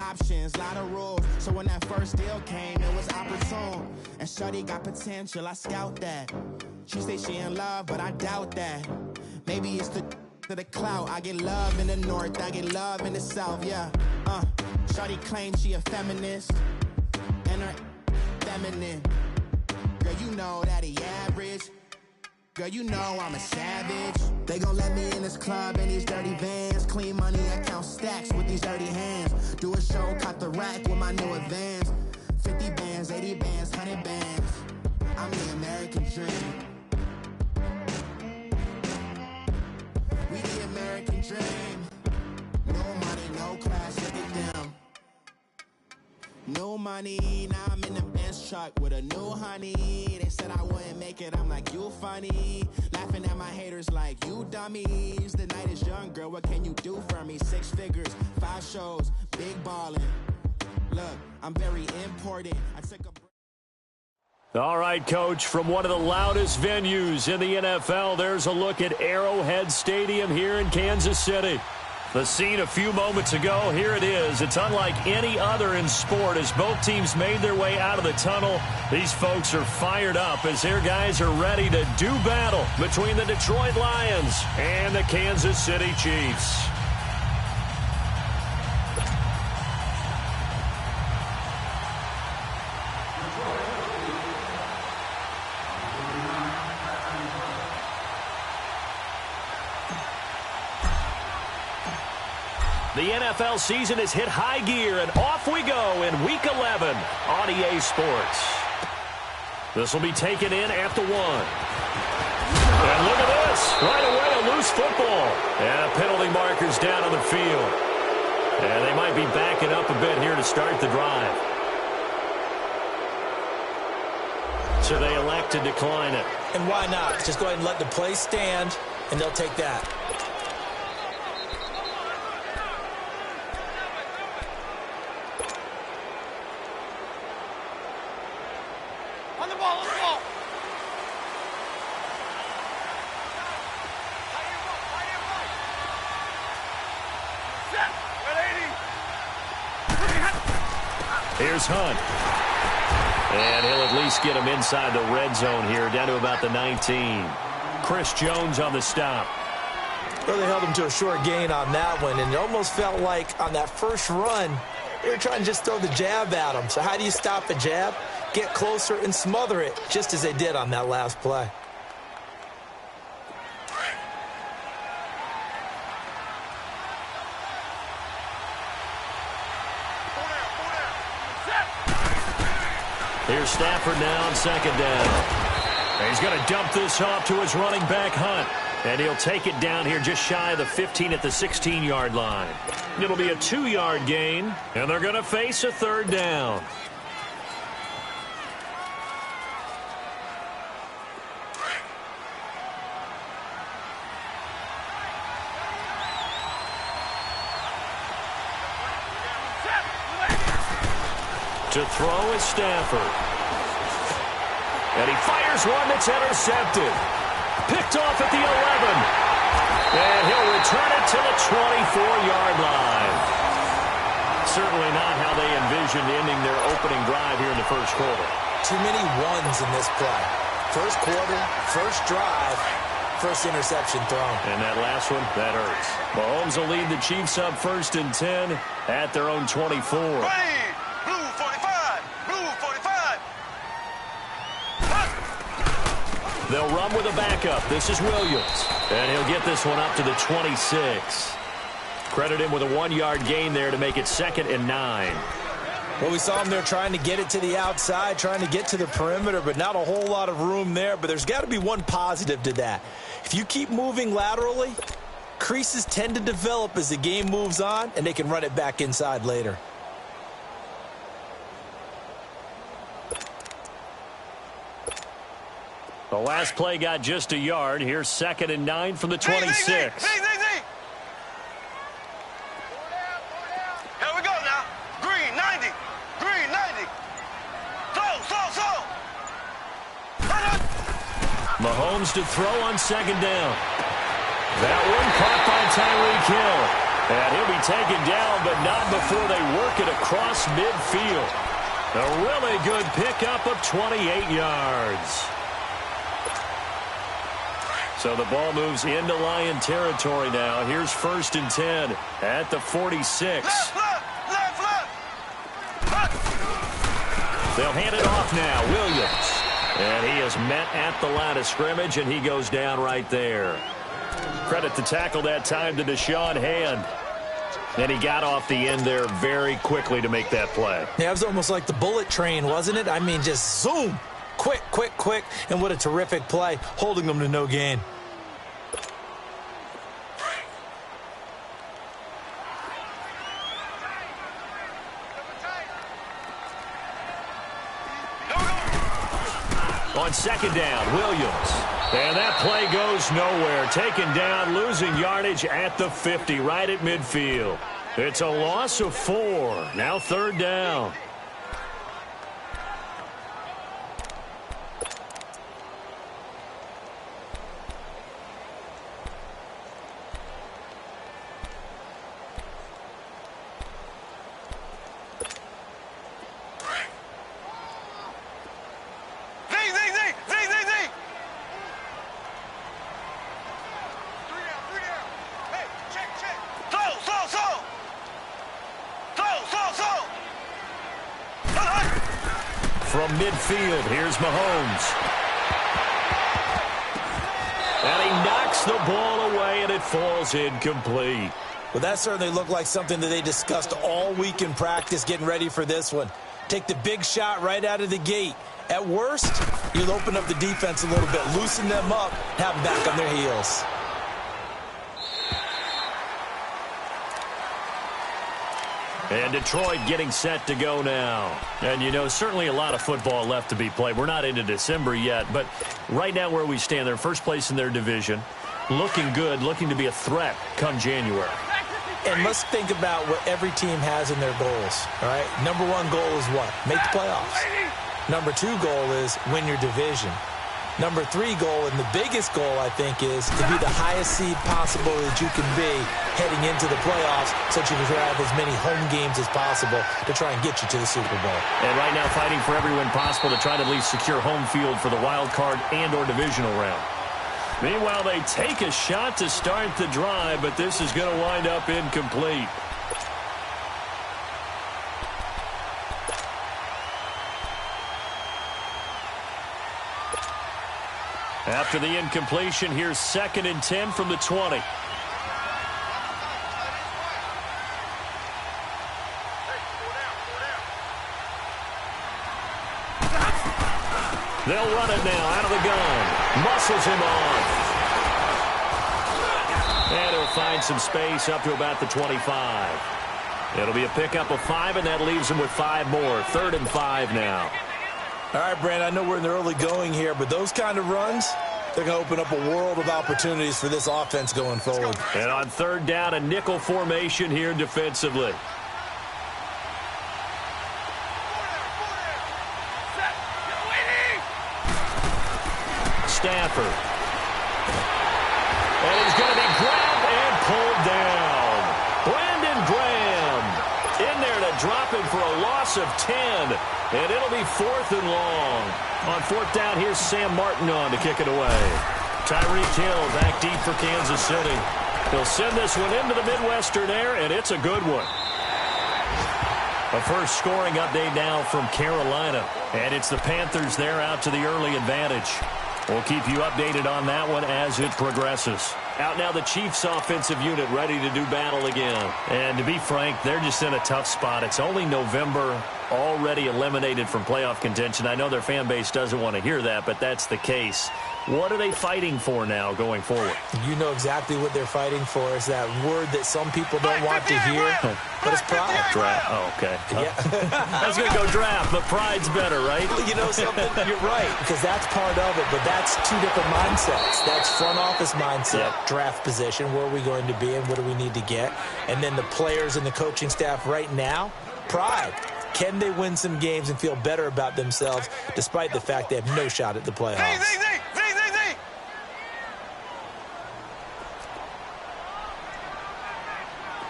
options, lot of rules. So when that first deal came, it was opportune. And shorty got potential, I scout that. She say she in love, but I doubt that. Maybe it's the clout. I get love in the north, I get love in the south, yeah. Shorty claims she a feminist, and her feminine. Girl, you know that he average. Girl, you know I'm a savage. They gon' let me in this club in these dirty vans. Clean money, I count stacks with these dirty hands. Do a show, cut the rack with my new advance. 50 bands, 80 bands, 100 bands. I'm the American dream. We the American dream. No money, no class, look at them. No money, now I'm in the Benz truck with a new honey. They said I wouldn't make it, I'm like, you funny. Laughing at my haters like, you dummies. The night is young, girl, what can you do for me? 6 figures, 5 shows, big ballin'. Look, I'm very important. I took a... All right, Coach, from one of the loudest venues in the NFL, there's a look at Arrowhead Stadium here in Kansas City. The scene a few moments ago, here it is. It's unlike any other in sport as both teams made their way out of the tunnel. These folks are fired up as their guys are ready to do battle between the Detroit Lions and the Kansas City Chiefs. The NFL season has hit high gear, and off we go in Week 11 on EA Sports. This will be taken in after 1. And look at this. Right away, a loose football. And a penalty marker's down on the field. And they might be backing up a bit here to start the drive. So they elect to decline it. And why not? Just go ahead and let the play stand, and they'll take that. Here's Hunt. And he'll at least get him inside the red zone here, down to about the 19. Chris Jones on the stop. Well, they held him to a short gain on that one, and it almost felt like on that first run, they were trying to just throw the jab at him. So how do you stop a jab? Get closer and smother it, just as they did on that last play. Here's Stafford now on 2nd down. And he's going to dump this off to his running back, Hunt. And he'll take it down here just shy of the 15 at the 16-yard line. It'll be a 2-yard gain, and they're going to face a 3rd down. To throw is Stafford. And he fires one that's intercepted. Picked off at the 11. And he'll return it to the 24-yard line. Certainly not how they envisioned ending their opening drive here in the first quarter. Too many ones in this play. First quarter, first drive, first interception thrown. And that last one, that hurts. Mahomes will lead the Chiefs up 1st and 10 at their own 24. They'll run with a backup. This is Williams. And he'll get this one up to the 26. Credit him with a 1-yard gain there to make it 2nd and 9. Well, we saw him there trying to get it to the outside, trying to get to the perimeter, but not a whole lot of room there. But there's got to be one positive to that. If you keep moving laterally, creases tend to develop as the game moves on, and they can run it back inside later. The last play got just a yard. Here's 2nd and 9 from the 26. Here we go now. Green, 90. Green, 90. Slow. Mahomes to throw on 2nd down. That one caught by Tyreek Hill. And he'll be taken down, but not before they work it across midfield. A really good pickup of 28 yards. So the ball moves into Lion territory now. Here's 1st and 10 at the 46. Left. They'll hand it off now. Williams. And he is met at the line of scrimmage, and he goes down right there. Credit the tackle that time to Deshaun Hand. And he got off the end there very quickly to make that play. Yeah, it was almost like the bullet train, wasn't it? I mean, just zoom. Quick. And what a terrific play, holding them to no gain. On 2nd down, Williams. And that play goes nowhere. Taken down, losing yardage at the 50, right at midfield. It's a loss of 4. Now 3rd down. From midfield, here's Mahomes. And he knocks the ball away, and it falls incomplete. Well, that certainly looked like something that they discussed all week in practice getting ready for this one. Take the big shot right out of the gate. At worst, you'll open up the defense a little bit, loosen them up, have them back on their heels. And Detroit getting set to go now. And, you know, certainly a lot of football left to be played. We're not into December yet, but right now where we stand, they're first place in their division. Looking good, looking to be a threat come January. And let's think about what every team has in their goals, all right? Number 1 goal is what? Make the playoffs. Number 2 goal is win your division. Number 3 goal, and the biggest goal, I think, is to be the highest seed possible that you can be heading into the playoffs so that you can have as many home games as possible to try and get you to the Super Bowl. And right now fighting for every win possible to try to at least secure home field for the wild card and or divisional round. Meanwhile, they take a shot to start the drive, but this is going to wind up incomplete. After the incompletion, here's 2nd and 10 from the 20. They'll run it now out of the gun. Muscles him off. And he'll find some space up to about the 25. It'll be a pickup of 5, and that leaves him with 5 more. 3rd and 5 now. All right, Brand, I know we're in the early going here, but those kind of runs, they're going to open up a world of opportunities for this offense going forward. And on 3rd down, a nickel formation here defensively. Stafford. And he's going to be grabbed and pulled down. Brandon Graham in there to drop him for a loss of 10. And it'll be 4th and long. On 4th down, here's Sam Martin on to kick it away. Tyreek Hill back deep for Kansas City. He'll send this one into the Midwestern air, and it's a good one. A first scoring update now from Carolina. And it's the Panthers there out to the early advantage. We'll keep you updated on that one as it progresses. Out now the Chiefs offensive unit ready to do battle again. And to be frank, they're just in a tough spot. It's only November, already eliminated from playoff contention. I know their fan base doesn't want to hear that, but that's the case. What are they fighting for now going forward? You know exactly what they're fighting for. Is that word that some people don't want to hear, but it's pride. Draft. Oh, okay. Yeah. I was going to go draft, but pride's better, right? You know something? You're right, because that's part of it, but that's 2 different mindsets. That's front office mindset, draft position, where are we going to be and what do we need to get? And then the players and the coaching staff right now, pride. Can they win some games and feel better about themselves despite the fact they have no shot at the playoffs?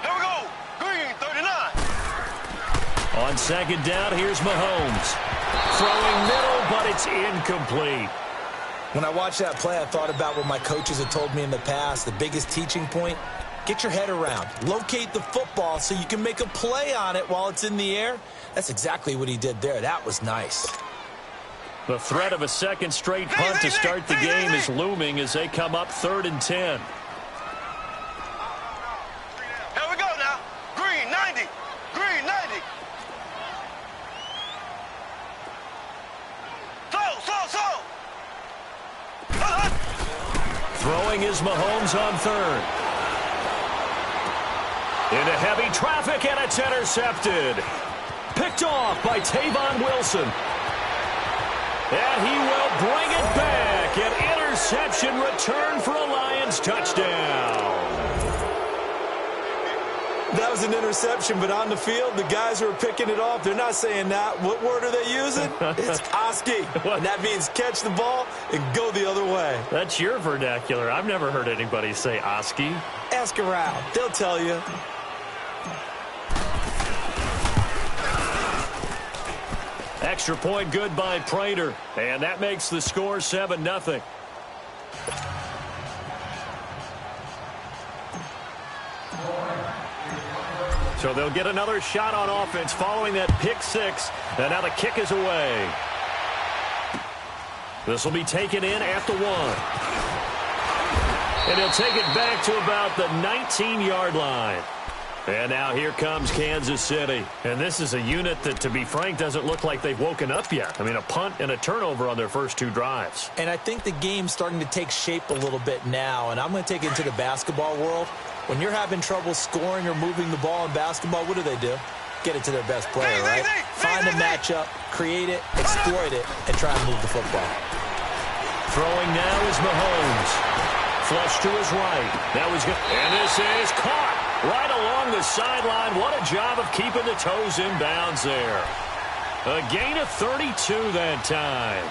Here On second down, here's Mahomes. Throwing middle, but it's incomplete. When I watched that play, I thought about what my coaches had told me in the past. The biggest teaching point, get your head around. Locate the football so you can make a play on it while it's in the air. That's exactly what he did there. That was nice. The threat of a second straight punt to start the game is looming as they come up 3rd and 10. Here we go now. Green 90. Green 90. So. Throwing is Mahomes on 3rd. Into heavy traffic, and it's intercepted. Picked off by Tavon Wilson. And he will bring it back. An interception return for a Lions touchdown. That was an interception, but on the field, the guys who are picking it off, they're not saying that. What word are they using? It's Oski. And that means catch the ball and go the other way. That's your vernacular. I've never heard anybody say Oski. Ask around. They'll tell you. Extra point good by Prater. And that makes the score 7-0. So they'll get another shot on offense following that pick six. And now the kick is away. This will be taken in at the 1. And he'll take it back to about the 19-yard line. And now here comes Kansas City. And this is a unit that, to be frank, doesn't look like they've woken up yet. I mean, a punt and a turnover on their first 2 drives. And I think the game's starting to take shape a little bit now. And I'm going to take it into the basketball world. When you're having trouble scoring or moving the ball in basketball, what do? Get it to their best player, right? Find a matchup, create it, exploit it, and try and move the football. Throwing now is Mahomes. Flush to his right. That was good. And this is caught right along the sideline. What a job of keeping the toes in bounds there. A gain of 32 that time.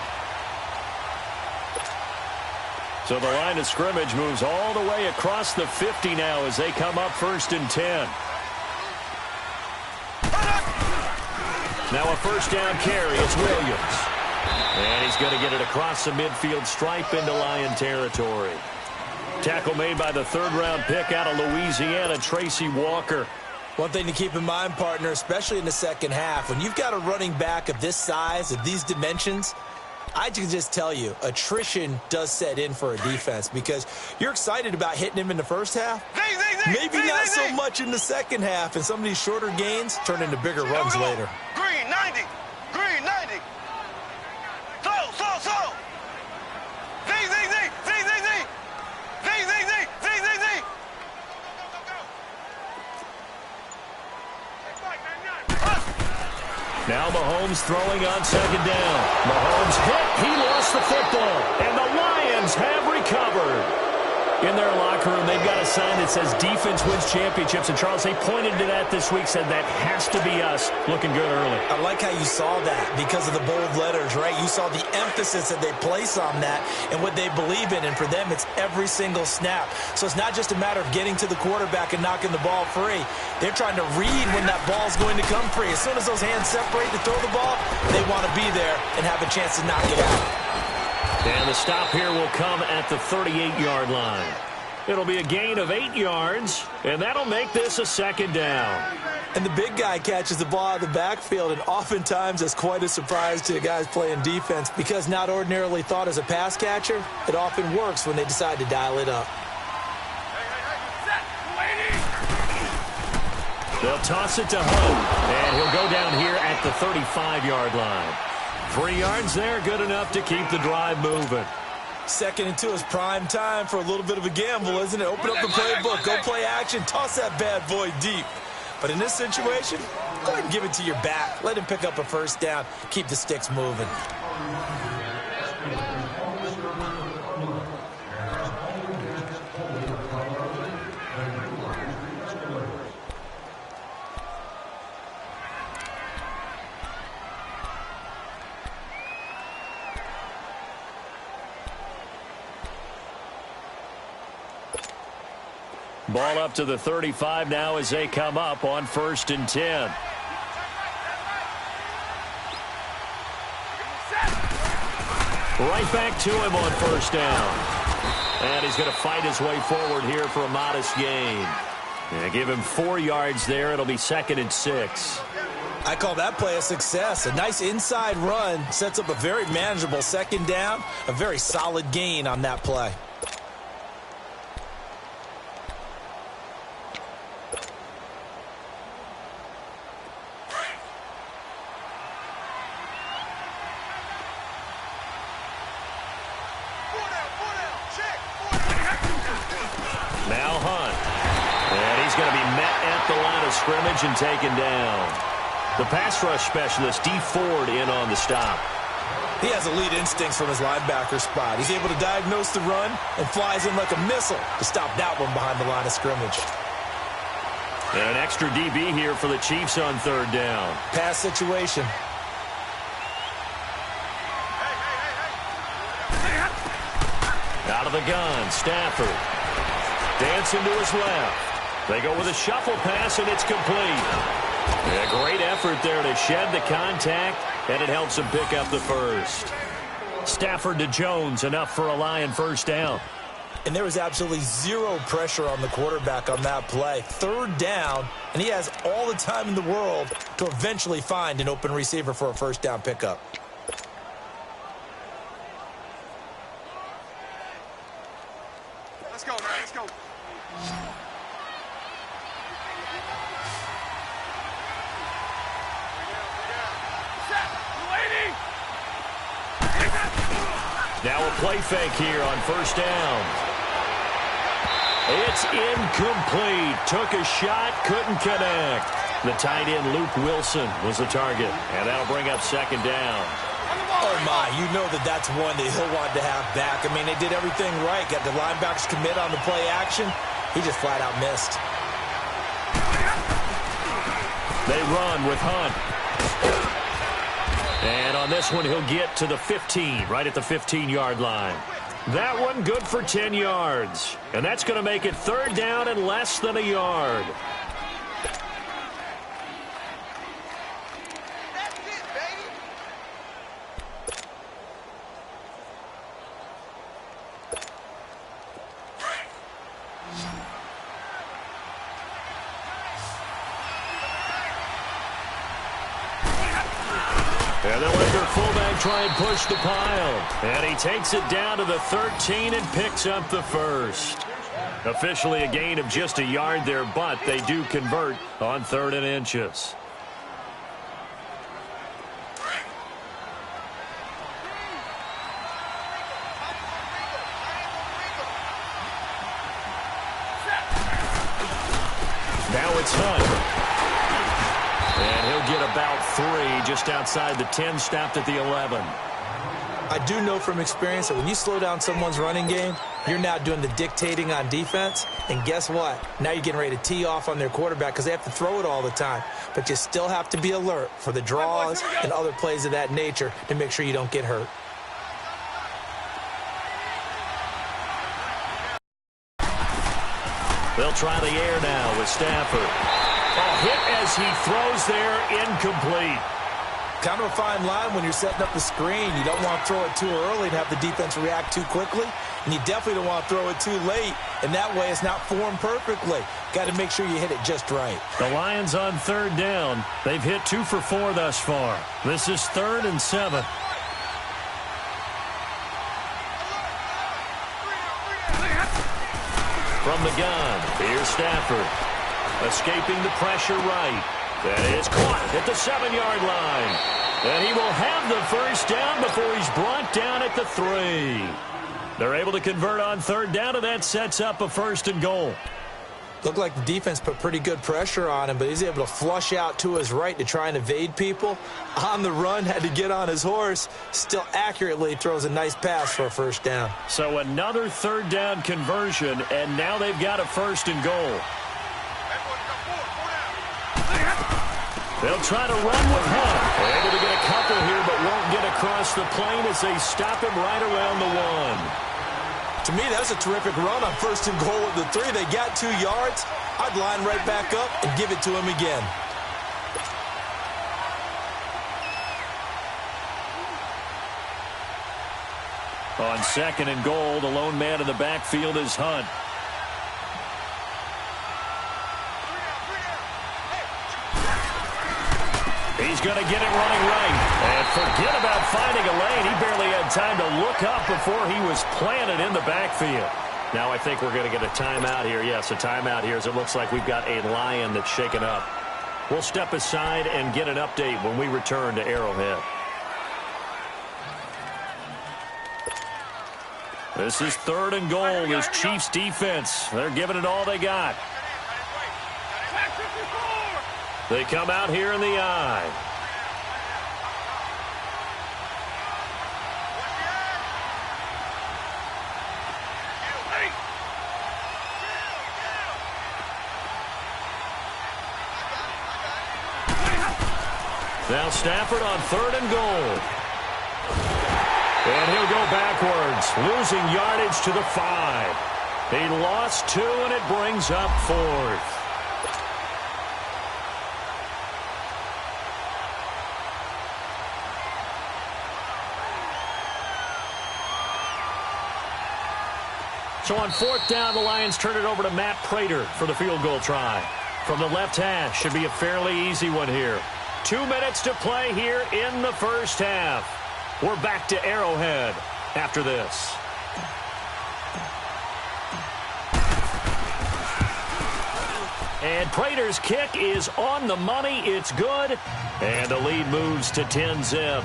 So the line of scrimmage moves all the way across the 50 now as they come up 1st and 10. Now a first down carry. It's Williams. And he's going to get it across the midfield stripe into Lion territory. Tackle made by the 3rd-round pick out of Louisiana, Tracy Walker. One thing to keep in mind, partner, especially in the second half, when you've got a running back of this size, of these dimensions, I can just tell you, attrition does set in for a defense because you're excited about hitting him in the first half. Maybe not so much in the second half, and some of these shorter gains turn into bigger runs later. Green 90. Green 90. So. Now Mahomes throwing on 2nd down. Mahomes hit. He lost the football. And the Lions have recovered. In their locker room, they've got a sign that says defense wins championships. And, Charles, they pointed to that this week, said that has to be us. Looking good early. I like how you saw that because of the bold letters, right? You saw the emphasis that they place on that and what they believe in. And for them, it's every single snap. So it's not just a matter of getting to the quarterback and knocking the ball free. They're trying to read when that ball's going to come free. As soon as those hands separate to throw the ball, they want to be there and have a chance to knock it out. And the stop here will come at the 38-yard line. It'll be a gain of 8 yards, and that'll make this a 2nd down. And the big guy catches the ball out of the backfield, and oftentimes that's quite a surprise to the guys playing defense because not ordinarily thought as a pass catcher, it often works when they decide to dial it up. They'll toss it to Hunt, and he'll go down here at the 35-yard line. 3 yards there, good enough to keep the drive moving. 2nd and 2 is prime time for a little bit of a gamble, isn't it? Open up the playbook, go play action, toss that bad boy deep. But in this situation, go ahead and give it to your back. Let him pick up a first down, keep the sticks moving. Ball up to the 35 now as they come up on 1st and 10. Right back to him on first down. And he's going to fight his way forward here for a modest gain. Yeah, give him 4 yards there. It'll be 2nd and 6. I call that play a success. A nice inside run sets up a very manageable 2nd down. A very solid gain on that play. Now Hunt. And he's going to be met at the line of scrimmage and taken down. The pass rush specialist, D. Ford, in on the stop. He has elite instincts from his linebacker spot. He's able to diagnose the run and flies in like a missile to stop that one behind the line of scrimmage. And an extra DB here for the Chiefs on 3rd down. Pass situation. Out of the gun, Stafford. Dancing to his left. They go with a shuffle pass, and it's complete. A great effort there to shed the contact, and it helps him pick up the first. Stafford to Jones, enough for a Lion first down. And there was absolutely zero pressure on the quarterback on that play. 3rd down, and he has all the time in the world to eventually find an open receiver for a first down pickup. Let's go, man. Let's go. Now a play fake here on first down. It's incomplete. Took a shot, couldn't connect. The tight end, Luke Wilson, was the target, and that'll bring up 2nd down. Oh, my, you know that's one that he'll want to have back. I mean, they did everything right. Got the linebackers commit on the play action. He just flat out missed. They run with Hunt. And on this one, he'll get to the 15, right at the 15-yard line. That one good for 10 yards. And that's going to make it 3rd down and less than a yard. That's it, baby. And they'll let their fullback try and push the pile. And he takes it down to the 13 and picks up the first. Officially a gain of just a yard there, but they do convert on 3rd and inches. Now it's Hunt. And he'll get about 3 just outside the 10, stopped at the 11. I do know from experience that when you slow down someone's running game, you're now doing the dictating on defense. And guess what? Now you're getting ready to tee off on their quarterback because they have to throw it all the time. But you still have to be alert for the draws and other plays of that nature to make sure you don't get hurt. They'll try the air now with Stafford. A hit as he throws there, incomplete. Kind of a fine line when you're setting up the screen. You don't want to throw it too early and have the defense react too quickly. And you definitely don't want to throw it too late. And that way it's not formed perfectly. Got to make sure you hit it just right. The Lions on 3rd down. They've hit 2 for 4 thus far. This is 3rd and 7. From the gun, here's Stafford. Escaping the pressure right. That is caught at the 7-yard line. And he will have the first down before he's brought down at the 3. They're able to convert on 3rd down, and that sets up a 1st and goal. Looked like the defense put pretty good pressure on him, but he's able to flush out to his right to try and evade people. On the run, had to get on his horse. Still accurately throws a nice pass for a 1st down. So another 3rd down conversion, and now they've got a 1st and goal. They'll try to run with Hunt. They're able to get a couple here, but won't get across the plane as they stop him right around the 1. To me, that's a terrific run on 1st and goal at the 3. They got 2 yards. I'd line right back up and give it to him again. On 2nd and goal, the lone man in the backfield is Hunt. He's going to get it running right. And forget about finding a lane. He barely had time to look up before he was planted in the backfield. Now I think we're going to get a timeout here. Yes, a timeout here as it looks like we've got a Lion that's shaken up. We'll step aside and get an update when we return to Arrowhead. This is 3rd and goal. This Chiefs defense, they're giving it all they got. They come out here in the eye. Now Stafford on 3rd and goal. And he'll go backwards, losing yardage to the 5. He lost 2, and it brings up 4th. So on 4th down, the Lions turn it over to Matt Prater for the field goal try. From the left hash, should be a fairly easy one here. 2 minutes to play here in the first half. We're back to Arrowhead after this. And Prater's kick is on the money. It's good. And the lead moves to 10-zip.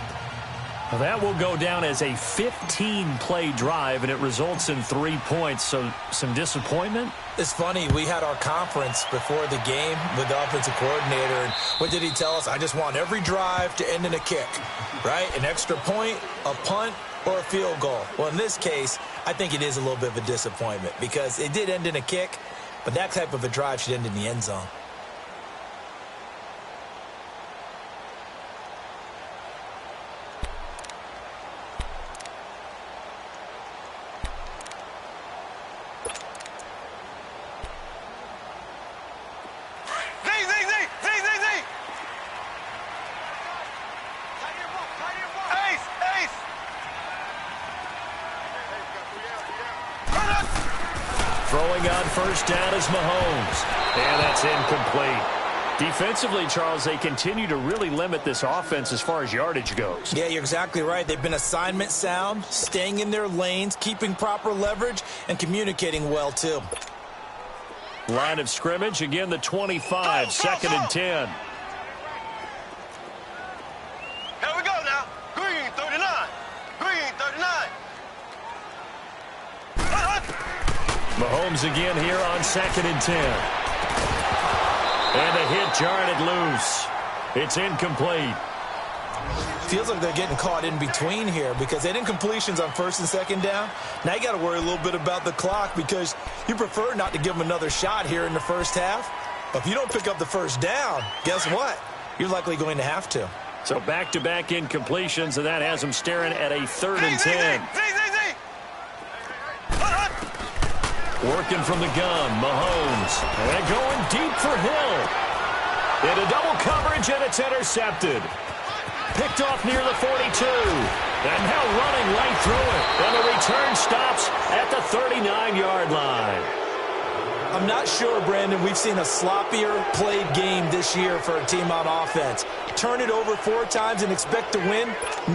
That will go down as a 15-play drive, and it results in 3 points. So some disappointment? It's funny. We had our conference before the game with the offensive coordinator, and what did he tell us? I just want every drive to end in a kick, right? An extra point, a punt, or a field goal. Well, in this case, I think it is a little bit of a disappointment because it did end in a kick, but that type of a drive should end in the end zone. Throwing on 1st down is Mahomes. And that's incomplete. Defensively, Charles, they continue to really limit this offense as far as yardage goes. Yeah, you're exactly right. They've been assignment sound, staying in their lanes, keeping proper leverage, and communicating well, too. Line of scrimmage, again, the 25, 2nd and 10. Here we go now. Green 39. Green 39. Mahomes again here on 2nd and 10. And the hit jarred it loose. It's incomplete. Feels like they're getting caught in between here because they didn't completions on 1st and 2nd down. Now you got to worry a little bit about the clock because you prefer not to give them another shot here in the first half. But if you don't pick up the 1st down, guess what? You're likely going to have to. So back-to-back incompletions, and that has them staring at a 3rd and 10. Working from the gun, Mahomes. And going deep for Hill. Into double coverage, and it's intercepted. Picked off near the 42. And now running right through it. And the return stops at the 39-yard line. I'm not sure, Brandon, we've seen a sloppier played game this year for a team on offense. Turn it over 4 times and expect to win?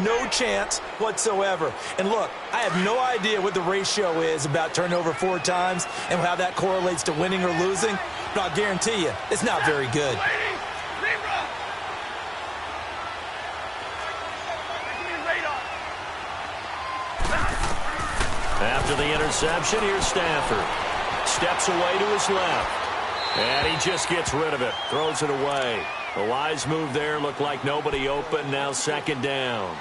No chance whatsoever. And look, I have no idea what the ratio is about turning over 4 times and how that correlates to winning or losing, but I'll guarantee you, it's not very good. After the interception, here's Stafford. Steps away to his left. And he just gets rid of it. Throws it away. The wise move there. Looked like nobody open. Now 2nd down.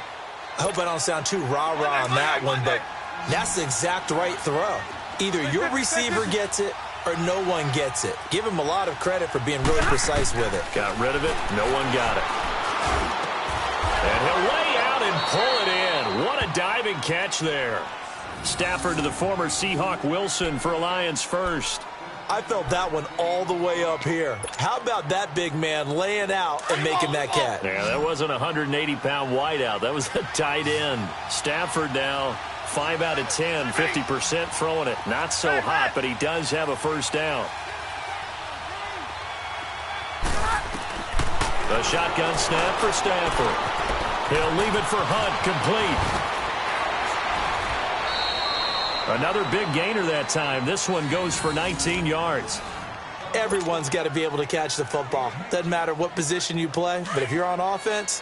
I hope I don't sound too rah-rah on that one, but that's the exact right throw. Either your receiver gets it or no one gets it. Give him a lot of credit for being really precise with it. Got rid of it. No one got it. And he'll lay out and pull it in. What a diving catch there. Stafford to the former Seahawk Wilson for a Lions first. I felt that one all the way up here. How about that big man laying out and making that catch? Yeah, that wasn't a 180-pound wideout. That was a tight end. Stafford now 5 out of 10, 50% throwing it. Not so hot, but he does have a first down. The shotgun snap for Stafford. He'll leave it for Hunt, complete. Another big gainer that time. This one goes for 19 yards. Everyone's got to be able to catch the football. Doesn't matter what position you play, but if you're on offense,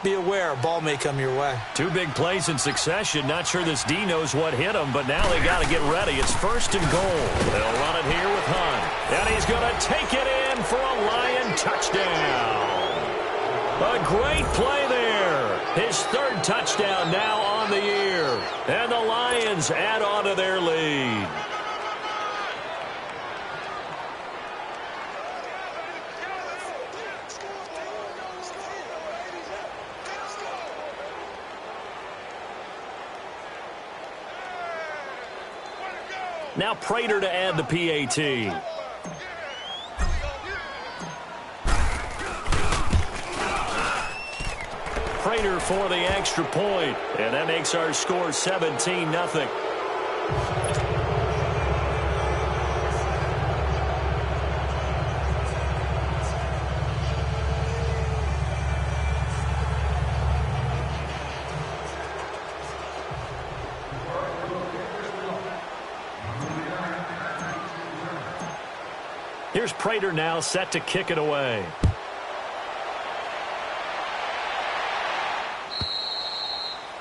be aware a ball may come your way. 2 big plays in succession. Not sure this D knows what hit him, but now they got to get ready. It's 1st and goal. They'll run it here with Hunt. And he's going to take it in for a Lion touchdown. A great play there. His 3rd touchdown now on the year. And the Lions add on to their lead. Now Prater to add the PAT. Prater for the extra point, and that makes our score 17-0. Here's Prater now set to kick it away.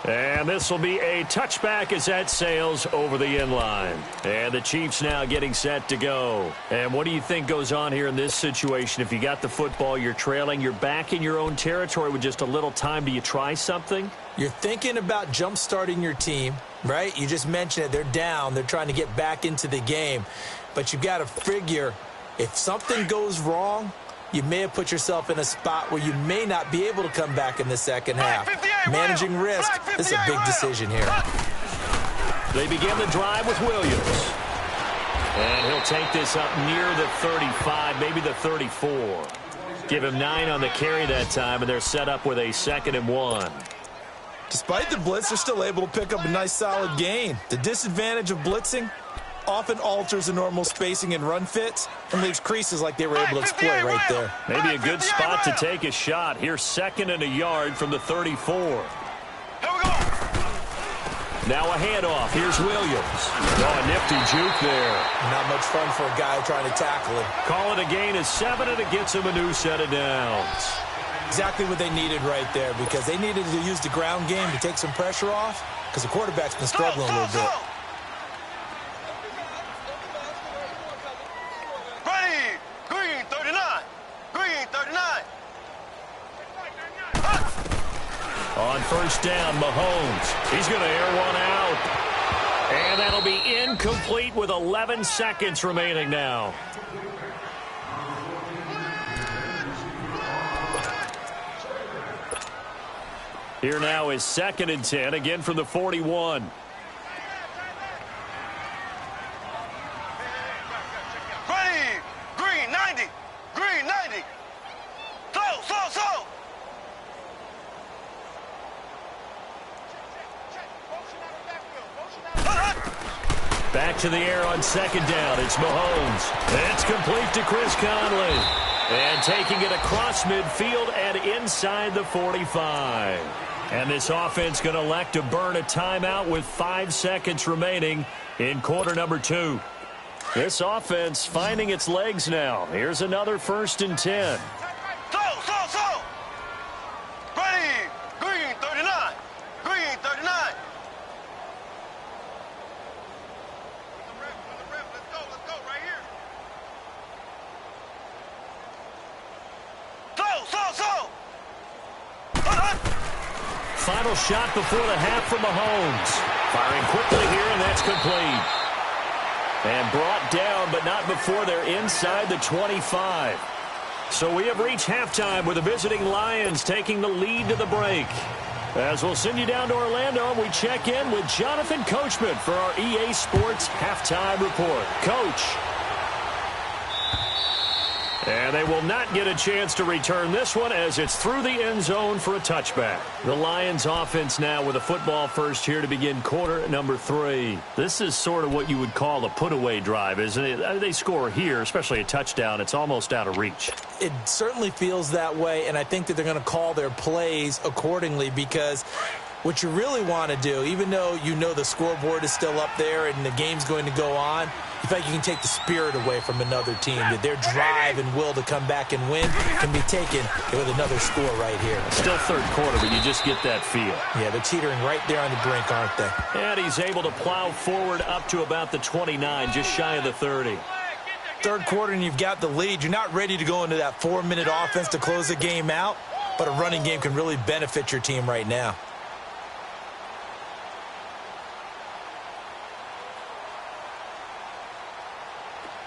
And this will be a touchback as that sails over the end line. And the Chiefs now getting set to go. And what do you think goes on here in this situation? If you got the football, you're trailing, you're back in your own territory with just a little time. Do you try something? You're thinking about jump-starting your team, right? You just mentioned it. They're down. They're trying to get back into the game. But you've got to figure if something goes wrong, you may have put yourself in a spot where you may not be able to come back in the second half. Managing risk, this is a big decision here. They begin the drive with Williams. And he'll take this up near the 35, maybe the 34. Give him 9 on the carry that time, and they're set up with a 2nd and 1. Despite the blitz, they're still able to pick up a nice solid gain. The disadvantage of blitzing often alters the normal spacing and run fits and leaves creases like they were able to exploit right there. Maybe a good spot to take a shot. Here's 2nd and a yard from the 34. Now a handoff. Here's Williams. Oh, a nifty juke there. Not much fun for a guy trying to tackle him. Call it a gain of 7, and it gets him a new set of downs. Exactly what they needed right there, because they needed to use the ground game to take some pressure off, because the quarterback's been struggling a little bit. On 1st down, Mahomes. He's going to air one out. And that'll be incomplete with 11 seconds remaining now. Here now is 2nd and 10, again from the 41. Ready, green 90, green 90. Slow. Back to the air on 2nd down. It's Mahomes. It's complete to Chris Conley. And taking it across midfield and inside the 45. And this offense going to elect to burn a timeout with 5 seconds remaining in quarter number 2. This offense finding its legs now. Here's another 1st and 10. Slow. Ready, green 39, green 39. Let's go right here. Slow. Final shot before the half from Mahomes. Firing quickly here, and that's complete. And brought down, but not before they're inside the 25. So we have reached halftime with the visiting Lions taking the lead to the break. As we'll send you down to Orlando, and we check in with Jonathan Coachman for our EA Sports Halftime Report. Coach. And they will not get a chance to return this one as it's through the end zone for a touchback. The Lions offense now with a football first here to begin quarter number 3. This is sort of what you would call a put-away drive, isn't it? They score here, especially a touchdown. It's almost out of reach. It certainly feels that way, and I think that they're going to call their plays accordingly because what you really want to do, even though you know the scoreboard is still up there and the game's going to go on, you feel like you can take the spirit away from another team, that their drive and will to come back and win can be taken with another score right here. Still third quarter, but you just get that feel. Yeah, they're teetering right there on the brink, aren't they? And he's able to plow forward up to about the 29, just shy of the 30. Third quarter and you've got the lead. You're not ready to go into that 4-minute offense to close the game out, but a running game can really benefit your team right now.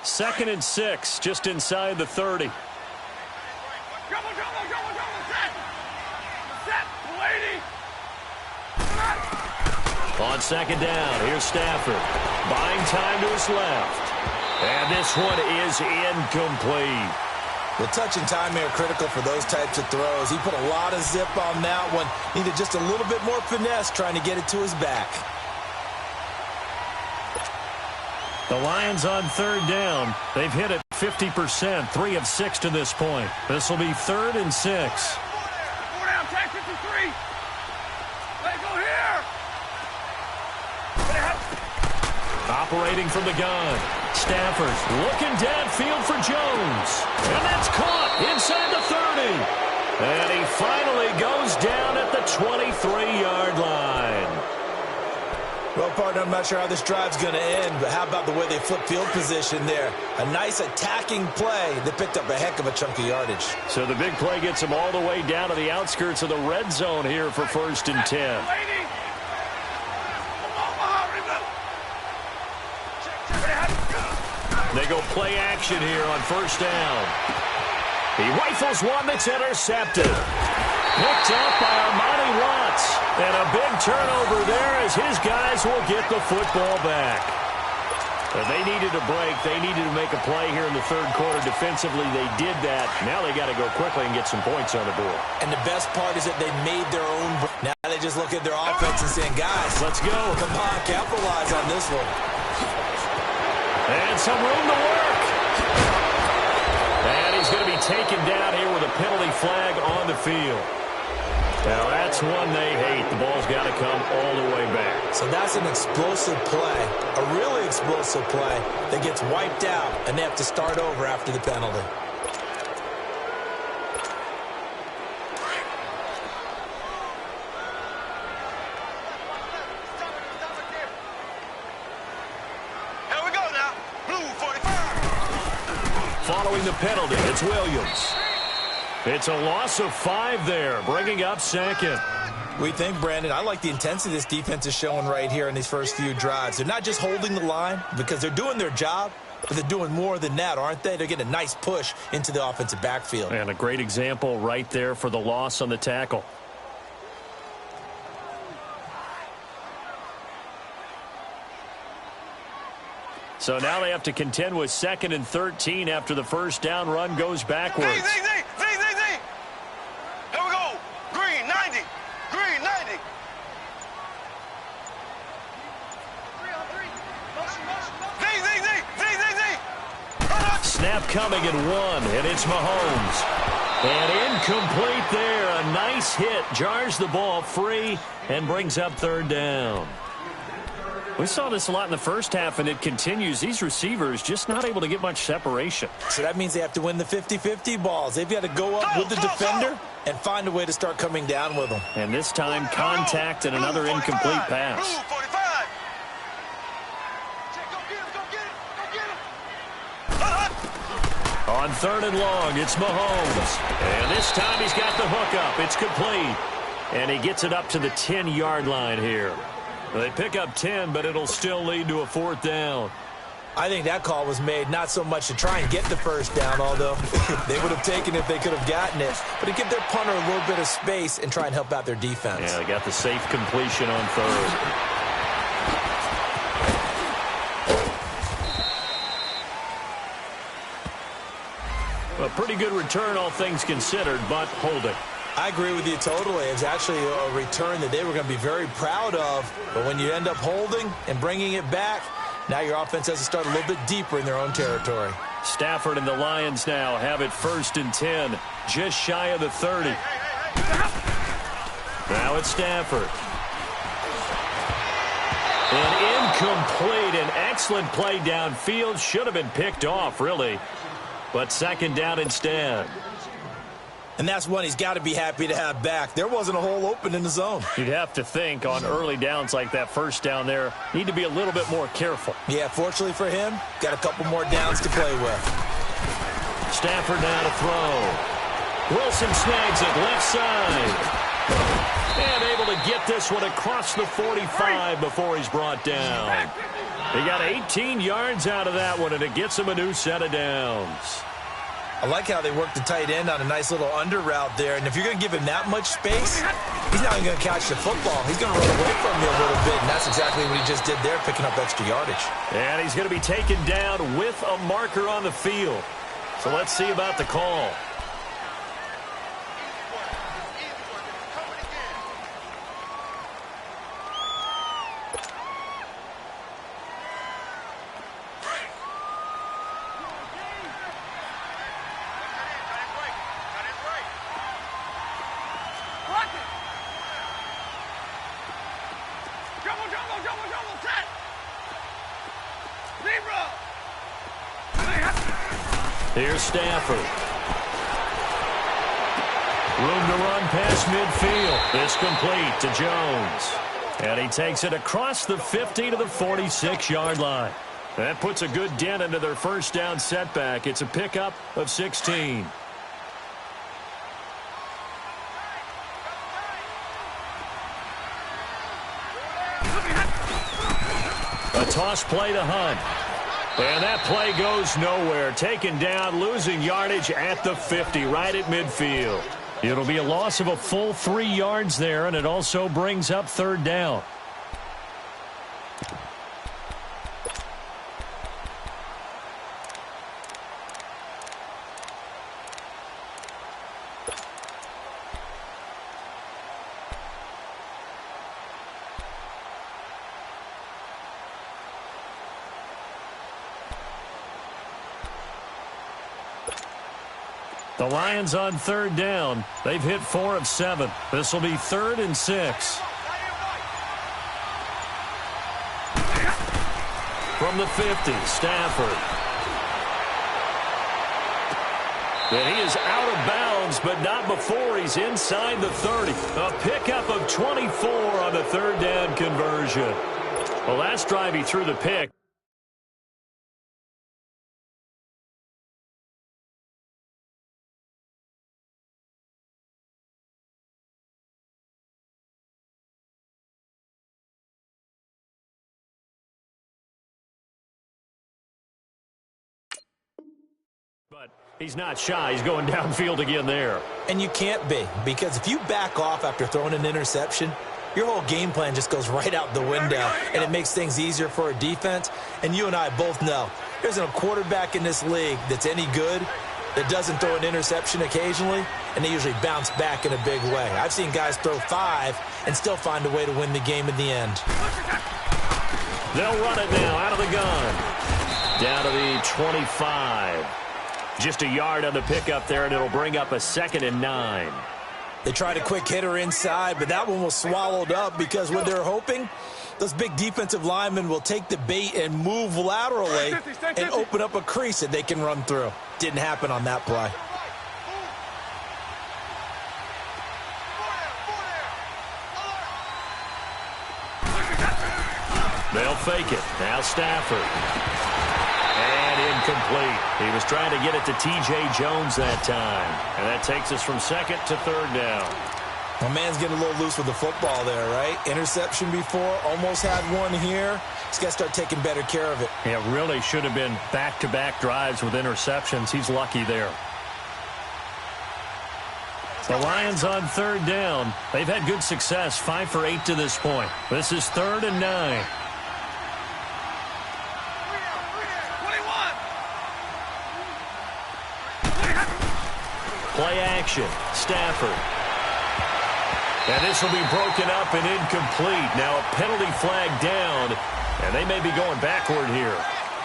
Second and 6, just inside the 30. On second down, here's Stafford. Buying time to his left. And this one is incomplete. The touch and timing are critical for those types of throws. He put a lot of zip on that one. Needed just a little bit more finesse trying to get it to his back. The Lions on third down. They've hit it 50%, 3 of 6 to this point. This will be 3rd and 6. 4 down, tag 53. Let's go here. Operating from the gun. Stafford looking downfield for Jones. And that's caught inside the 30. And he finally goes down at the 23-yard line. Well, partner, I'm not sure how this drive's going to end, but how about the way they flip field position there? A nice attacking play that picked up a heck of a chunk of yardage. So the big play gets him all the way down to the outskirts of the red zone here for 1st and 10. They go play action here on 1st down. He rifles one that's intercepted. Picked up by Armani Watts. And a big turnover there as his guys will get the football back. But they needed a break. They needed to make a play here in the third quarter. Defensively, they did that. Now they got to go quickly and get some points on the board. And the best part is that they made their own. Now they just look at their offense and saying, guys, let's go. Come on, capitalize on this one. And some room to work. And he's going to be taken down here with a penalty flag on the field. Now, that's one they hate. The ball's got to come all the way back. So that's an explosive play, a really explosive play that gets wiped out, and they have to start over after the penalty. Here we go now. Blue 45. Following the penalty, it's Williams. It's a loss of 5 there, bringing up 2nd. We think, Brandon, I like the intensity this defense is showing right here in these first few drives. They're not just holding the line because they're doing their job, but they're doing more than that, aren't they? They're getting a nice push into the offensive backfield. And a great example right there for the loss on the tackle. So now they have to contend with 2nd and 13 after the first down run goes backwards. Z. Here we go. Green 90. Green 90. 3 on 3. Z. Snap coming at 1, and it's Mahomes. And incomplete there. A nice hit. Jars the ball free and brings up 3rd down. We saw this a lot in the first half, and it continues. These receivers just not able to get much separation. So that means they have to win the 50-50 balls. They've got to go up with the defender and find a way to start coming down with them. And this time, contact and another incomplete pass. Blue 45. On 3rd and long, it's Mahomes. And this time he's got the hook up. It's complete. And he gets it up to the 10-yard line here. They pick up 10, but it'll still lead to a 4th down. I think that call was made not so much to try and get the first down, although they would have taken it if they could have gotten it, but to give their punter a little bit of space and try and help out their defense. Yeah, they got the safe completion on 3rd. A pretty good return, all things considered, but holding. I agree with you totally. It's actually a return that they were going to be very proud of. But when you end up holding and bringing it back, now your offense has to start a little bit deeper in their own territory. Stafford and the Lions now have it 1st and 10, just shy of the 30. Now it's Stafford. An incomplete, an excellent play downfield. Should have been picked off, really. But 2nd down instead. And that's one he's got to be happy to have back. There wasn't a hole open in the zone. You'd have to think on early downs like that 1st down there, need to be a little bit more careful. Yeah, fortunately for him, got a couple more downs to play with. Stafford now to throw. Wilson snags it left side. And able to get this one across the 45 before he's brought down. He got 18 yards out of that one, and it gets him a new set of downs. I like how they worked the tight end on a nice little under route there. And if you're going to give him that much space, he's not even going to catch the football. He's going to run away from you a little bit, and that's exactly what he just did there, picking up extra yardage. And he's going to be taken down with a marker on the field. So let's see about the call. Here's Stafford. Room to run past midfield. It's complete to Jones. And he takes it across the 50 to the 46-yard line. That puts a good dent into their 1st down setback. It's a pickup of 16. A toss play to Hunt. And that play goes nowhere. Taken down, losing yardage at the 50, right at midfield. It'll be a loss of a full 3 yards there, and it also brings up 3rd down. The Lions on 3rd down. They've hit 4 of 7. This will be 3rd and 6. From the 50, Stafford. And he is out of bounds, but not before he's inside the 30. A pickup of 24 on the 3rd down conversion. Well, last drive he threw the pick. But he's not shy. He's going downfield again there. And you can't be, because if you back off after throwing an interception, your whole game plan just goes right out the window, and it makes things easier for a defense. And you and I both know there's a quarterback in this league that's any good that doesn't throw an interception occasionally, and they usually bounce back in a big way. I've seen guys throw 5 and still find a way to win the game in the end. They'll run it now out of the gun. Down to the 25. Just a yard on the pickup there, and it'll bring up a 2nd and 9. They tried a quick hitter inside, but that one was swallowed up because what they're hoping, those big defensive linemen will take the bait and move laterally and open up a crease that they can run through. Didn't happen on that play. They'll fake it. Now Stafford. And incomplete. He was trying to get it to T.J. Jones that time. And that takes us from 2nd to 3rd down. My man's getting a little loose with the football there, right? Interception before, almost had one here. He's got to start taking better care of it. Yeah, really should have been back-to-back drives with interceptions. He's lucky there. The Lions on 3rd down. They've had good success, 5 for 8 to this point. This is 3rd and 9. action. Stafford. And this will be broken up and incomplete. Now a penalty flag down, and they may be going backward here.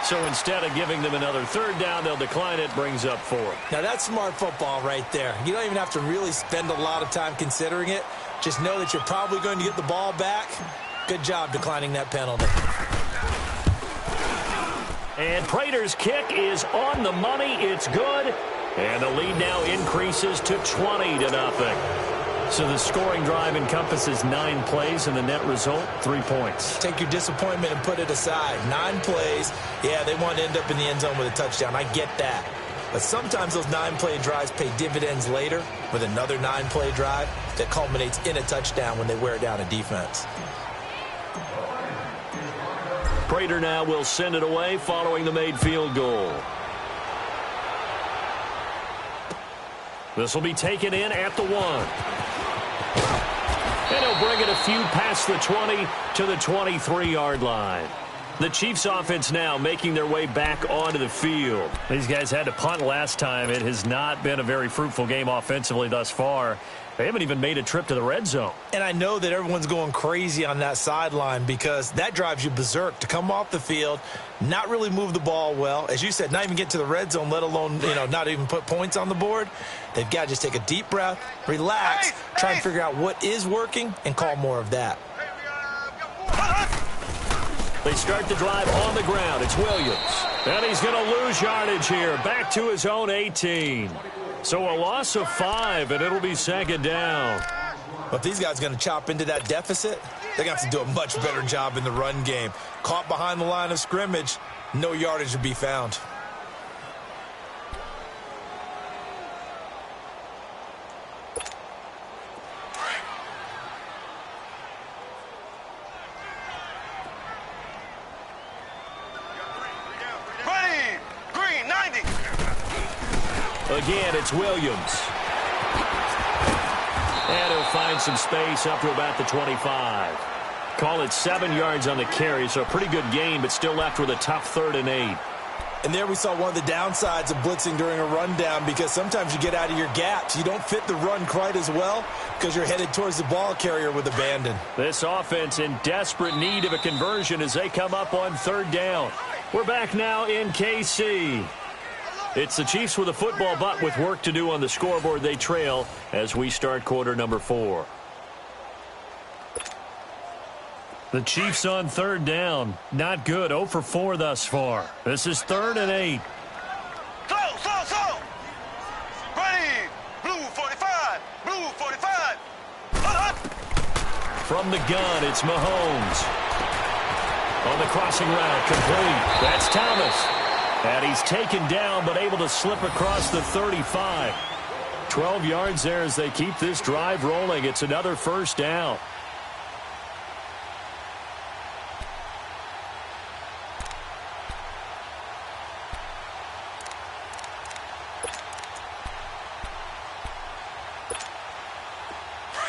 So instead of giving them another third down, they'll decline it, brings up 4. Now that's smart football right there. You don't even have to really spend a lot of time considering it. Just know that you're probably going to get the ball back. Good job declining that penalty. And Prater's kick is on the money. It's good. And the lead now increases to 20-0. So the scoring drive encompasses 9 plays, and the net result, 3 points. Take your disappointment and put it aside. 9 plays. Yeah, they want to end up in the end zone with a touchdown. I get that. But sometimes those 9-play drives pay dividends later with another 9-play drive that culminates in a touchdown when they wear down a defense. Prater now will send it away following the made field goal. This will be taken in at the 1. And he'll bring it a few past the 20 to the 23-yard line. The Chiefs offense now making their way back onto the field. These guys had to punt last time. It has not been a very fruitful game offensively thus far. They haven't even made a trip to the red zone. And I know that everyone's going crazy on that sideline because that drives you berserk to come off the field, not really move the ball well. As you said, not even get to the red zone, let alone, not even put points on the board. They've got to just take a deep breath, relax, try and figure out what is working, and call more of that. They start the drive on the ground. It's Williams. And he's going to lose yardage here. Back to his own 18. So a loss of 5, and it'll be 2nd down. But if these guys are going to chop into that deficit, they're going to have to do a much better job in the run game. Caught behind the line of scrimmage, no yardage to be found. Again, it's Williams. And he'll find some space up to about the 25. Call it 7 yards on the carry, so a pretty good game, but still left with a tough 3rd and 8. And there we saw one of the downsides of blitzing during a rundown because sometimes you get out of your gaps. You don't fit the run quite as well because you're headed towards the ball carrier with abandon. This offense in desperate need of a conversion as they come up on 3rd down. We're back now in KC. It's the Chiefs with a football, but with work to do on the scoreboard. They trail as we start quarter number 4. The Chiefs on 3rd down. Not good. 0 for 4 thus far. This is 3rd and 8. Slow. Ready. Blue 45. Blue 45. From the gun, it's Mahomes. On the crossing route, complete. That's Thomas. And he's taken down, but able to slip across the 35. 12 yards there as they keep this drive rolling. It's another 1st down.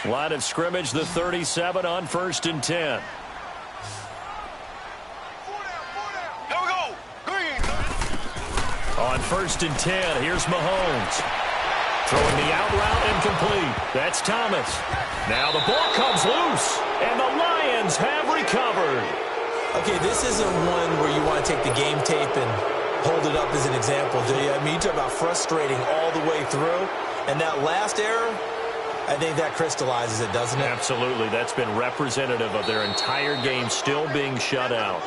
Line of scrimmage, the 37 on 1st and 10. On 1st and 10, here's Mahomes. Throwing the out route incomplete. That's Thomas. Now the ball comes loose, and the Lions have recovered. Okay, this isn't one where you want to take the game tape and hold it up as an example, do you? I mean, you talk about frustrating all the way through, and that last error, I think that crystallizes it, doesn't it? Absolutely. That's been representative of their entire game still being shut out.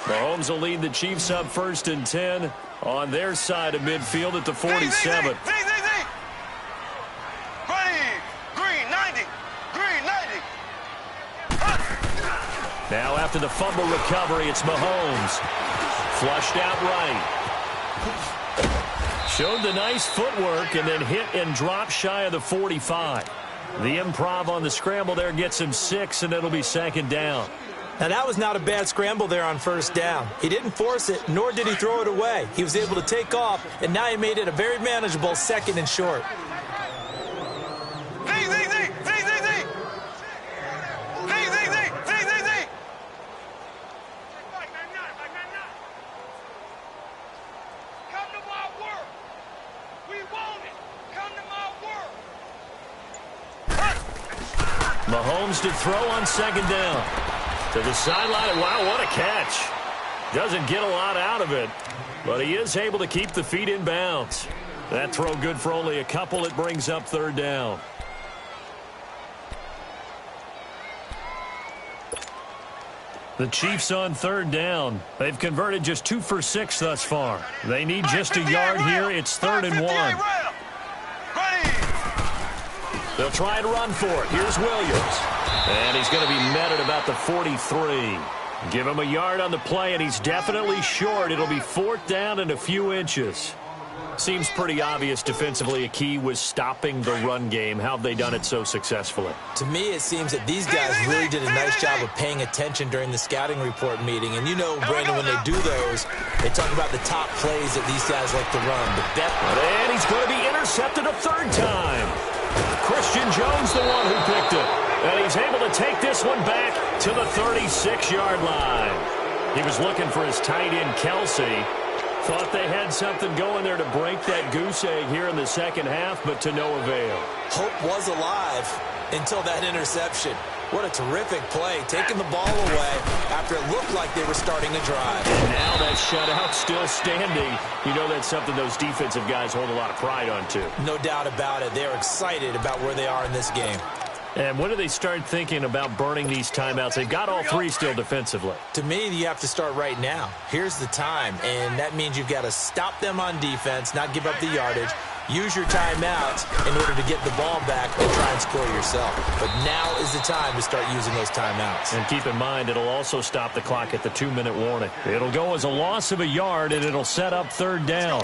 Mahomes will lead the Chiefs up 1st and 10 on their side of midfield at the 47. Now after the fumble recovery, it's Mahomes. Flushed out right. Showed the nice footwork and then hit and dropped shy of the 45. The improv on the scramble there gets him 6, and it'll be 2nd down. Now, that was not a bad scramble there on 1st down. He didn't force it, nor did he throw it away. He was able to take off, and now he made it a very manageable 2nd and short. Mahomes to throw on second down. To the sideline. Wow, what a catch. Doesn't get a lot out of it, but he is able to keep the feet in bounds. That throw good for only a couple. It brings up third down. The Chiefs on third down. They've converted just 2 for 6 thus far. They need just a yard here. It's 3rd and 1. They'll try and run for it. Here's Williams. And he's going to be met at about the 43. Give him a yard on the play, and he's definitely short. It'll be 4th down and a few inches. Seems pretty obvious defensively a key was stopping the run game. How have they done it so successfully? To me, it seems that these guys really did a nice job of paying attention during the scouting report meeting. And you know, Brandon, when they do those, they talk about the top plays that these guys like to run. And he's going to be intercepted a 3rd time. Christian Jones, the one who picked it. And he's able to take this one back to the 36-yard line. He was looking for his tight end, Kelsey. Thought they had something going there to break that goose egg here in the second half, but to no avail. Hope was alive until that interception. What a terrific play, taking the ball away after it looked like they were starting to drive. And now that shutout still standing. You know that's something those defensive guys hold a lot of pride on, too. No doubt about it. They're excited about where they are in this game. And when do they start thinking about burning these timeouts? They've got all 3 still defensively. To me, you have to start right now. Here's the time, and that means you've got to stop them on defense, not give up the yardage, use your timeouts in order to get the ball back and try and score yourself. But now is the time to start using those timeouts. And keep in mind, it'll also stop the clock at the 2-minute warning. It'll go as a loss of a yard, and it'll set up 3rd down.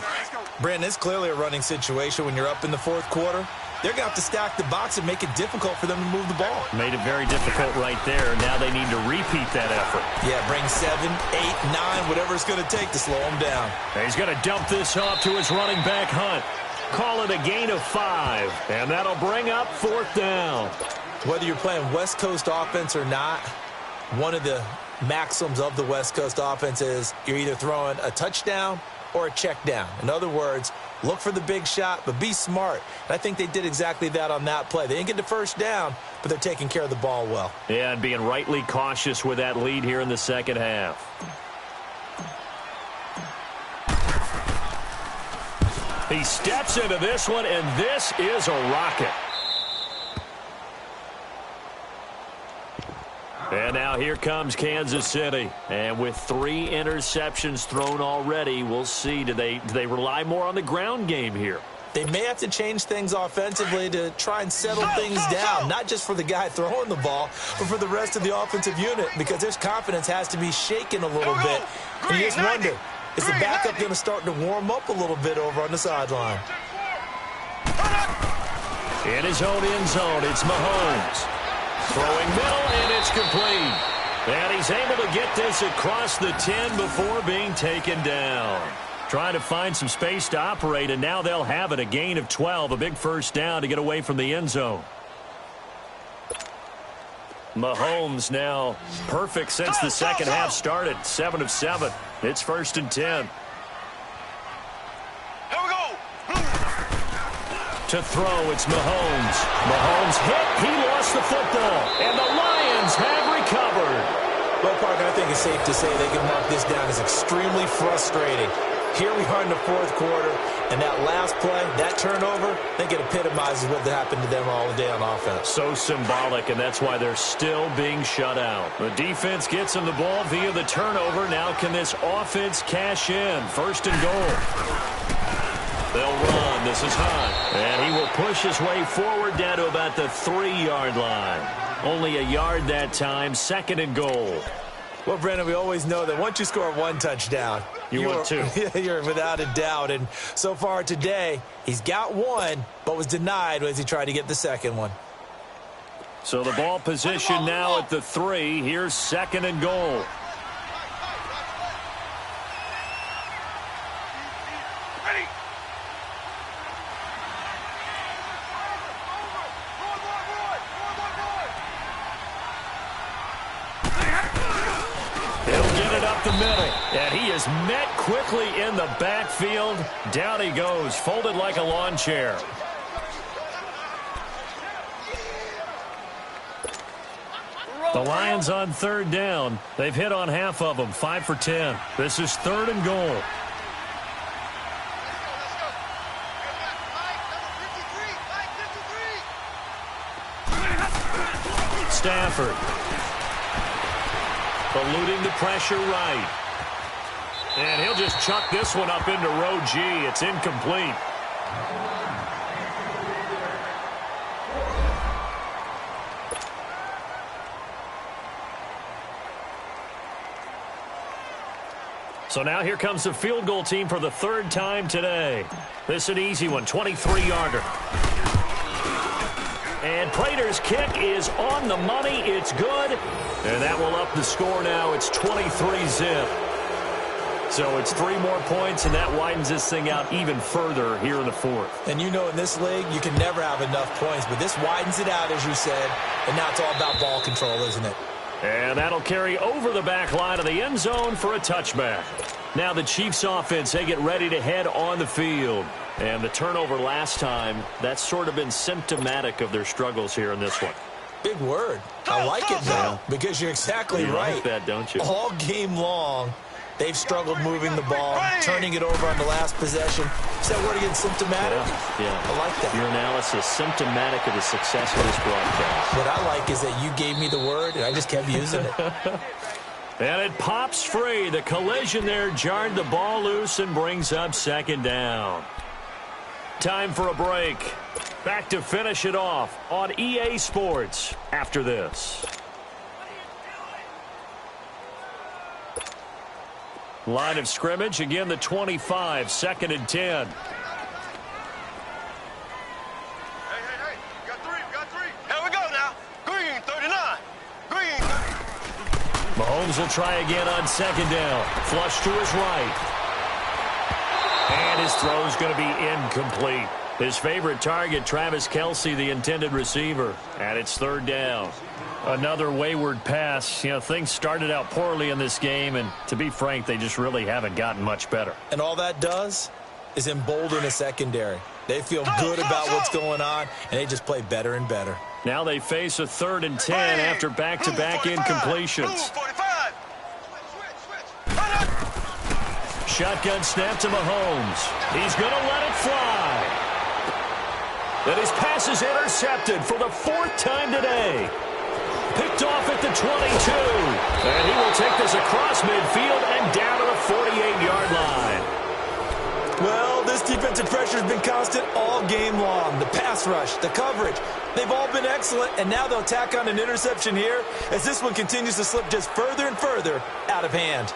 Brandon, it's clearly a running situation when you're up in the 4th quarter. They're going to have to stack the box and make it difficult for them to move the ball. Made it very difficult right there. Now they need to repeat that effort. Yeah, bring 7, 8, 9, whatever it's going to take to slow them down. And he's going to dump this off to his running back, Hunt. Call it a gain of 5, and that'll bring up 4th down. Whether you're playing West Coast offense or not, one of the maxims of the West Coast offense is you're either throwing a touchdown or a check down. In other words, look for the big shot, but be smart. And I think they did exactly that on that play. They didn't get the first down, but they're taking care of the ball well. Yeah, and being rightly cautious with that lead here in the second half. He steps into this one, and this is a rocket. And now here comes Kansas City. And with 3 interceptions thrown already, we'll see. Do they rely more on the ground game here? They may have to change things offensively to try and settle things down, not just for the guy throwing the ball, but for the rest of the offensive unit, because their confidence has to be shaken a little bit. And you just wonder, is the backup going to start to warm up a little bit over on the sideline? In his own end zone, it's Mahomes. Throwing middle, and it's complete. And he's able to get this across the 10 before being taken down. Trying to find some space to operate, and now they'll have it. A gain of 12, a big first down to get away from the end zone. Mahomes now perfect since the second half started. 7 of 7. It's 1st and 10. To throw, it's Mahomes. Mahomes hit. He lost the football. And the Lions have recovered. Well, Parker, I think it's safe to say they can mark this down as extremely frustrating. Here we are in the 4th quarter, and that last play, that turnover, I think it epitomizes what happened to them all day on offense. So symbolic, and that's why they're still being shut out. The defense gets them the ball via the turnover. Now can this offense cash in? 1st and goal. They'll run. This is Hunt. And he will push his way forward down to about the 3-yard line. Only a yard that time. 2nd and goal. Well, Brandon, we always know that once you score 1 touchdown, want 2. You're without a doubt. And so far today, he's got 1, but was denied as he tried to get the 2nd one. So the ball position now at the 3. Here's 2nd and goal. The middle, and he is met quickly in the backfield. Down he goes, folded like a lawn chair. The Lions on third down. They've hit on half of them, 5 for 10. This is third and goal. Stafford. Eluding the pressure right. And he'll just chuck this one up into row G. It's incomplete. So now here comes the field goal team for the third time today. This is an easy one, 23-yarder. And Prater's kick is on the money. It's good. And that will up the score now. It's 23-zip. So it's 3 more points, and that widens this thing out even further here in the fourth. And you know in this league, you can never have enough points, but this widens it out, as you said, and now it's all about ball control, isn't it? And that'll carry over the back line of the end zone for a touchback. Now the Chiefs offense, they get ready to head on the field. And the turnover last time, that's sort of been symptomatic of their struggles here in this one. Big word. I like it, though, because you're exactly right. You like that, don't you? All game long, they've struggled moving the ball, turning it over on the last possession. Is that word again, symptomatic? Yeah. I like that. Your analysis, symptomatic of the success of this broadcast. What I like is that you gave me the word, and I just kept using it. And it pops free. The collision there jarred the ball loose and brings up second down. Time for a break. Back to finish it off on EA Sports after this. Line of scrimmage, again the 25, 2nd and 10. Hey, we got three. Here we go now. Green, 39. Green, 30. Mahomes will try again on 2nd down. Flush to his right. And his throw is going to be incomplete. His favorite target, Travis Kelce, the intended receiver. And it's 3rd down. Another wayward pass. You know, things started out poorly in this game, and to be frank, they just really haven't gotten much better. And all that does is embolden a secondary. They feel good about what's going on, and they just play better and better. Now they face a 3rd and 10 after back-to-back incompletions. Shotgun snap to Mahomes. He's going to let it fly. And his pass is intercepted for the 4th time today. Picked off at the 22. And he will take this across midfield and down to the 48-yard line. Well, this defensive pressure has been constant all game long. The pass rush, the coverage, they've all been excellent, and now they'll tack on an interception here as this one continues to slip just further and further out of hand.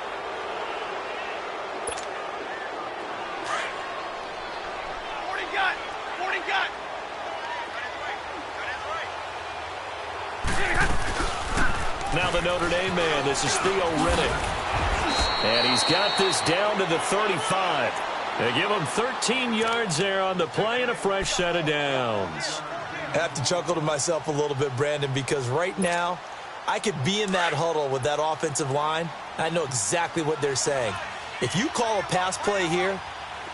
Now the Notre Dame man, this is Theo Riddick. And he's got this down to the 35. They give him 13 yards there on the play and a fresh set of downs. I have to chuckle to myself a little bit, Brandon, because right now I could be in that huddle with that offensive line. I know exactly what they're saying. If you call a pass play here,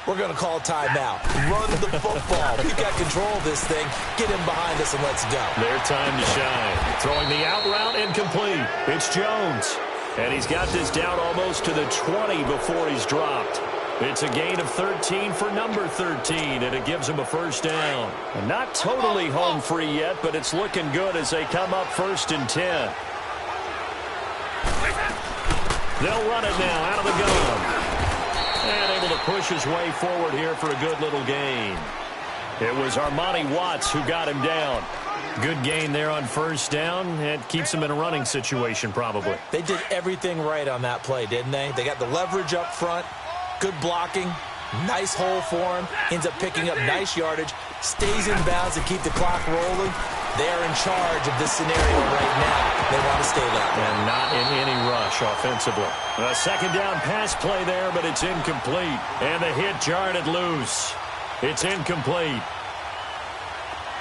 we're going to call timeout. Run the football. We've got control of this thing. Get him behind us and let's go. Their time to shine. Throwing the out route incomplete. It's Jones. And he's got this down almost to the 20 before he's dropped. It's a gain of 13 for number 13, and it gives him a 1st down. And not totally home free yet, but it's looking good as they come up 1st and 10. They'll run it now out of the gun. And able to push his way forward here for a good little gain. It was Armani Watts who got him down. Good gain there on 1st down. It keeps him in a running situation probably. They did everything right on that play, didn't they? They got the leverage up front, good blocking, nice hole for him, ends up picking up nice yardage, stays in bounds to keep the clock rolling. They're in charge of this scenario right now. They want to stay that way. And not in any rush offensively. A 2nd down pass play there, but it's incomplete. And the hit jarred it loose. It's incomplete.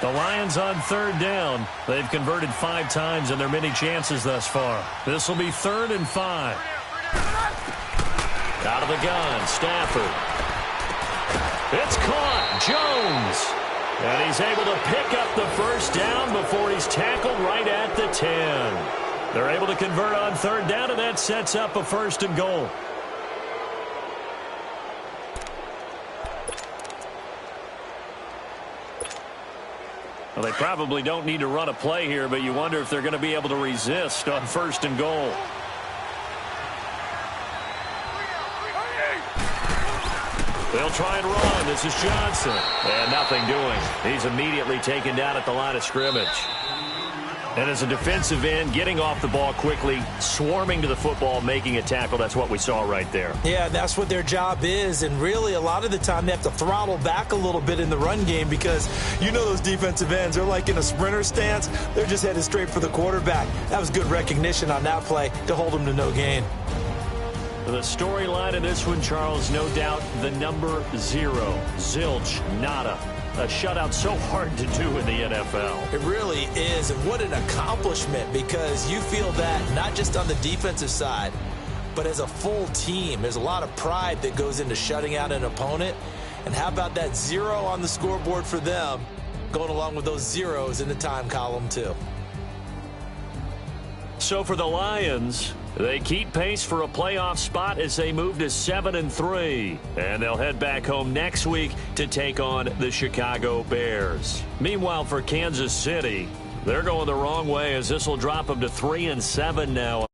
The Lions on 3rd down. They've converted 5 times in their many chances thus far. This will be 3rd and 5. Out of the gun, Stafford. It's caught. Jones. And he's able to pick up the 1st down before he's tackled right at the 10. They're able to convert on third down, and that sets up a first and goal. Well, they probably don't need to run a play here, but you wonder if they're going to be able to resist on first and goal. They'll try and run. This is Johnson. And nothing doing. He's immediately taken down at the line of scrimmage. And as a defensive end, getting off the ball quickly, swarming to the football, making a tackle, that's what we saw right there. Yeah, that's what their job is. And really, a lot of the time, they have to throttle back a little bit in the run game because you know those defensive ends, they're like in a sprinter stance. They're just headed straight for the quarterback. That was good recognition on that play to hold them to no gain. The storyline in this one, Charles, no doubt the number 0. Zilch, nada. A shutout so hard to do in the NFL. It really is, and what an accomplishment, because you feel that not just on the defensive side, but as a full team. There's a lot of pride that goes into shutting out an opponent, and how about that 0 on the scoreboard for them, going along with those zeros in the time column too. So for the Lions, they keep pace for a playoff spot as they move to 7-3. And they'll head back home next week to take on the Chicago Bears. Meanwhile, for Kansas City, they're going the wrong way as this will drop them to 3-7 now.